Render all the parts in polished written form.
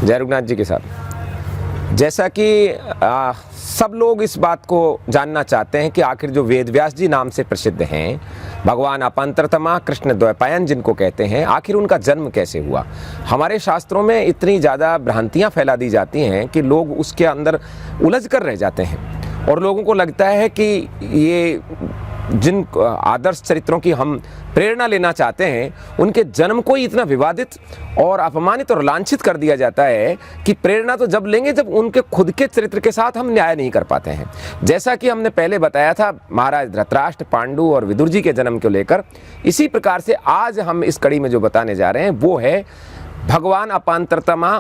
जय रघुनाथ जी के साथ। जैसा कि सब लोग इस बात को जानना चाहते हैं कि आखिर जो वेद व्यास जी नाम से प्रसिद्ध हैं, भगवान अपांतरतमा कृष्ण द्वैपायन जिनको कहते हैं, आखिर उनका जन्म कैसे हुआ। हमारे शास्त्रों में इतनी ज़्यादा भ्रांतियाँ फैला दी जाती हैं कि लोग उसके अंदर उलझ कर रह जाते हैं और लोगों को लगता है कि ये जिन आदर्श चरित्रों की हम प्रेरणा लेना चाहते हैं उनके जन्म को ही इतना विवादित और अपमानित और लांछित कर दिया जाता है कि प्रेरणा तो जब लेंगे जब उनके खुद के चरित्र के साथ हम न्याय नहीं कर पाते हैं। जैसा कि हमने पहले बताया था महाराज धृतराष्ट्र, पांडु और विदुर जी के जन्म को लेकर, इसी प्रकार से आज हम इस कड़ी में जो बताने जा रहे हैं वो है भगवान अपांतरतमा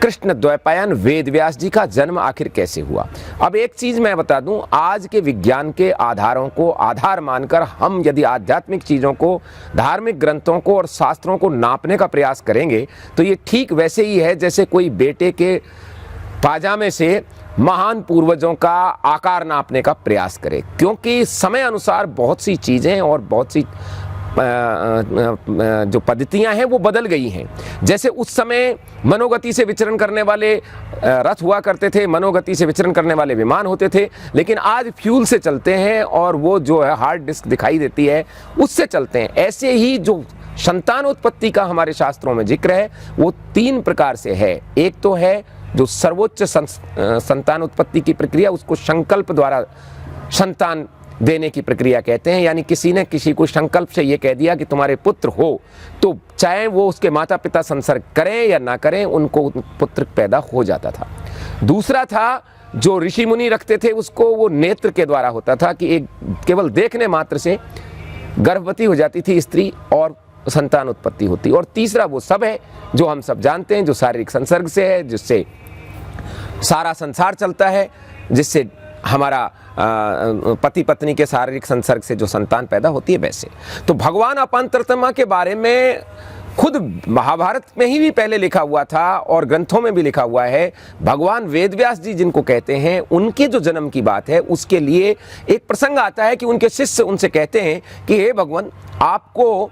कृष्ण द्वैपायन वेद व्यास जी का जन्म आखिर कैसे हुआ। अब एक चीज मैं बता दूं, आज के विज्ञान के आधारों को आधार मानकर हम यदि आध्यात्मिक चीजों को, धार्मिक ग्रंथों को और शास्त्रों को नापने का प्रयास करेंगे तो ये ठीक वैसे ही है जैसे कोई बेटे के पाजामे से महान पूर्वजों का आकार नापने का प्रयास करे, क्योंकि समय अनुसार बहुत सी चीजें और बहुत सी जो पद्धतियां हैं वो बदल गई हैं। जैसे उस समय मनोगति से विचरण करने वाले रथ हुआ करते थे, मनोगति से विचरण करने वाले विमान होते थे, लेकिन आज फ्यूल से चलते हैं और वो जो है हार्ड डिस्क दिखाई देती है उससे चलते हैं। ऐसे ही जो संतान उत्पत्ति का हमारे शास्त्रों में जिक्र है वो 3 प्रकार से है। एक तो है जो सर्वोच्च संतान उत्पत्ति की प्रक्रिया, उसको संकल्प द्वारा संतान देने की प्रक्रिया कहते हैं। यानी किसी ने किसी को संकल्प से ये कह दिया कि तुम्हारे पुत्र हो, तो चाहे वो उसके माता पिता संसर्ग करें या ना करें, उनको पुत्र पैदा हो जाता था। दूसरा था जो ऋषि मुनि रखते थे, उसको वो नेत्र के द्वारा होता था कि एक केवल देखने मात्र से गर्भवती हो जाती थी स्त्री और संतान उत्पत्ति होती। और तीसरा वो सब है जो हम सब जानते हैं, जो शारीरिक संसर्ग से है, जिससे सारा संसार चलता है, जिससे हमारा पति पत्नी के शारीरिक संसर्ग से जो संतान पैदा होती है। वैसे तो भगवान अपांतरतमा के बारे में खुद महाभारत में ही भी पहले लिखा हुआ था और ग्रंथों में भी लिखा हुआ है। भगवान वेद व्यास जी जिनको कहते हैं, उनके जो जन्म की बात है उसके लिए एक प्रसंग आता है कि उनके शिष्य उनसे कहते हैं कि हे भगवान, आपको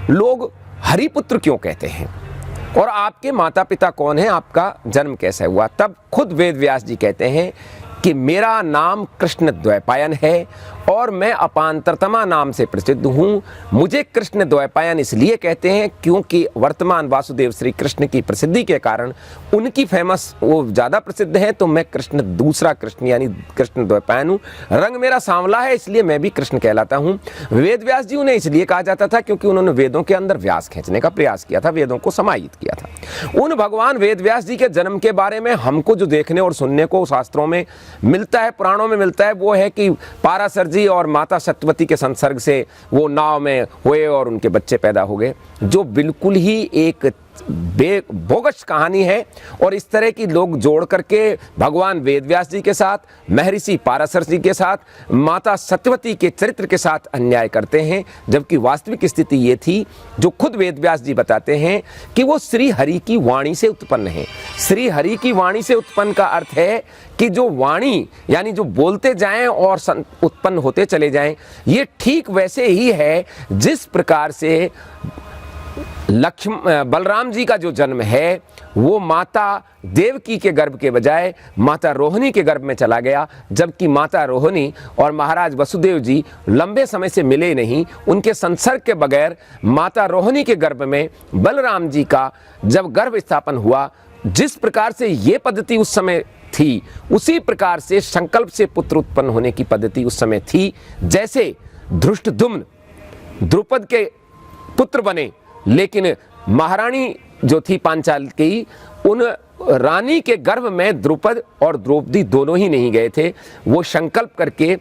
लोग हरिपुत्र क्यों कहते हैं और आपके माता पिता कौन है, आपका जन्म कैसे हुआ। तब खुद वेद व्यास जी कहते हैं कि मेरा नाम कृष्ण द्वैपायन है और मैं अपांतरतमा नाम से प्रसिद्ध हूँ। मुझे कृष्ण द्वैपायन इसलिए कहते हैं क्योंकि वर्तमान वासुदेव श्री कृष्ण की प्रसिद्धि के कारण उनकी फेमस वो ज़्यादा प्रसिद्ध है, तो मैं कृष्ण दूसरा कृष्ण यानी कृष्ण द्वैपायन हूँ। रंग मेरा सांवला है इसलिए मैं भी कृष्ण कहलाता हूँ। वेद व्यास जी उन्हें इसलिए कहा जाता था क्योंकि उन्होंने वेदों के अंदर व्यास खींचने का प्रयास किया था, वेदों को समाहित किया था। उन भगवान वेद व्यास जी के जन्म के बारे में हमको जो देखने और सुनने को शास्त्रों में मिलता है, पुराणों में मिलता है, वो है कि पाराशर जी और माता सत्यवती के संसर्ग से वो नाव में हुए और उनके बच्चे पैदा हो गए, जो बिल्कुल ही एक बोगस कहानी है। और इस तरह की लोग जोड़ करके भगवान वेद व्यास जी के साथ, महर्षि पाराशर जी के साथ, माता सत्यवती के चरित्र के साथ अन्याय करते हैं, जबकि वास्तविक स्थिति ये थी जो खुद वेद व्यास जी बताते हैं कि वो श्री हरि की वाणी से उत्पन्न है। श्री हरि की वाणी से उत्पन्न का अर्थ है कि जो वाणी यानी जो बोलते जाएं और उत्पन्न होते चले जाएं, ये ठीक वैसे ही है जिस प्रकार से बलराम जी का जो जन्म है वो माता देवकी के गर्भ के बजाय माता रोहिणी के गर्भ में चला गया, जबकि माता रोहिणी और महाराज वसुदेव जी लंबे समय से मिले नहीं। उनके संसर्ग के बगैर माता रोहिणी के गर्भ में बलराम जी का जब गर्भ स्थापन हुआ, जिस प्रकार से ये पद्धति उस समय थी, उसी प्रकार से संकल्प से पुत्र उत्पन्न होने की पद्धति उस समय थी। जैसे धृष्टद्युम्न द्रुपद के पुत्र बने, लेकिन महारानी जो थी पांचाल की, उन रानी के गर्भ में द्रुपद और द्रौपदी दोनों ही नहीं गए थे। वो संकल्प करके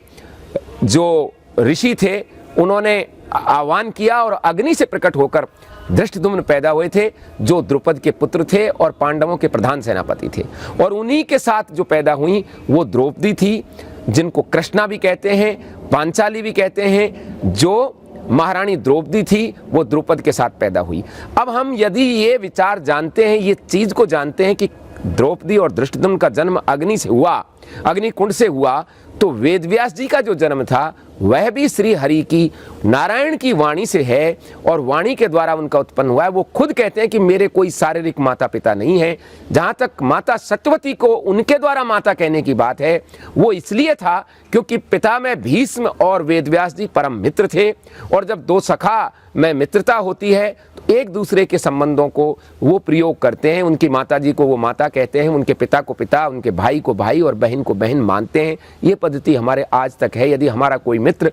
जो ऋषि थे उन्होंने आह्वान किया और अग्नि से प्रकट होकर धृष्टद्युम्न पैदा हुए थे, जो द्रुपद के पुत्र थे और पांडवों के प्रधान सेनापति थे। और उन्हीं के साथ जो पैदा हुई वो द्रौपदी थी, जिनको कृष्णा भी कहते हैं, पांचाली भी कहते हैं। जो महारानी द्रौपदी थी वो द्रुपद के साथ पैदा हुई। अब हम यदि ये विचार जानते हैं, ये चीज को जानते हैं कि द्रौपदी और धृष्टद्युम्न का जन्म अग्नि से हुआ, अग्निकुंड से हुआ, तो वेदव्यास जी का जो जन्म था वह भी श्री हरि की नारायण की वाणी से है और वाणी के द्वारा उनका उत्पन्न हुआ है। वो खुद कहते हैं कि मेरे कोई शारीरिक माता पिता नहीं है। जहाँ तक माता सत्यवती को उनके द्वारा माता कहने की बात है, वो इसलिए था क्योंकि पिता में भीष्म और वेदव्यास जी परम मित्र थे, और जब दो सखा में मित्रता होती है तो एक दूसरे के संबंधों को वो प्रयोग करते हैं। उनकी माता जी को वो माता कहते हैं, उनके पिता को पिता, उनके भाई को भाई और बहन को बहन मानते हैं। ये पद्धति हमारे आज तक है। यदि हमारा कोई मित्र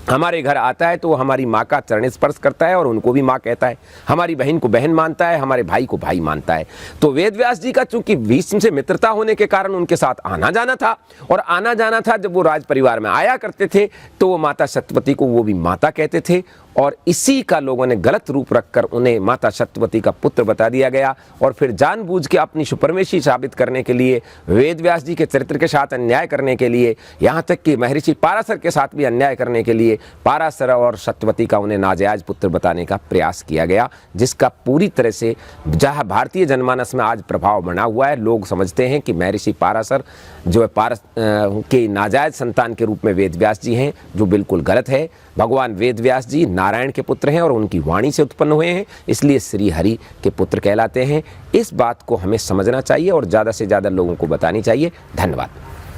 हमारे घर आता है तो वो हमारी माँ का चरण स्पर्श करता है और उनको भी माँ कहता है, हमारी बहन को बहन मानता है, हमारे भाई को भाई मानता है। तो वेदव्यास जी का चूंकि भीष्म से मित्रता होने के कारण उनके साथ आना जाना था, और आना जाना था जब वो राज परिवार में आया करते थे तो वो माता सत्यवती को वो भी माता कहते थे, और इसी का लोगों ने गलत रूप रखकर उन्हें माता सत्यवती का पुत्र बता दिया गया। और फिर जानबूझ के अपनी सुपरमेशी साबित करने के लिए, वेदव्यास जी के चरित्र के साथ अन्याय करने के लिए, यहाँ तक कि महर्षि पाराशर के साथ भी अन्याय करने के लिए पाराशर और सत्यवती का उन्हें नाजायज पुत्र बताने का प्रयास किया गया, जिसका पूरी तरह से जहाँ भारतीय जनमानस में आज प्रभाव बना हुआ है। लोग समझते हैं कि महर्षि पाराशर जो है पारस के नाजायज संतान के रूप में वेदव्यास जी हैं, जो बिल्कुल गलत है। भगवान वेदव्यास जी नारायण के पुत्र हैं और उनकी वाणी से उत्पन्न हुए हैं, इसलिए श्री हरि के पुत्र कहलाते हैं। इस बात को हमें समझना चाहिए और ज़्यादा से ज़्यादा लोगों को बतानी चाहिए। धन्यवाद।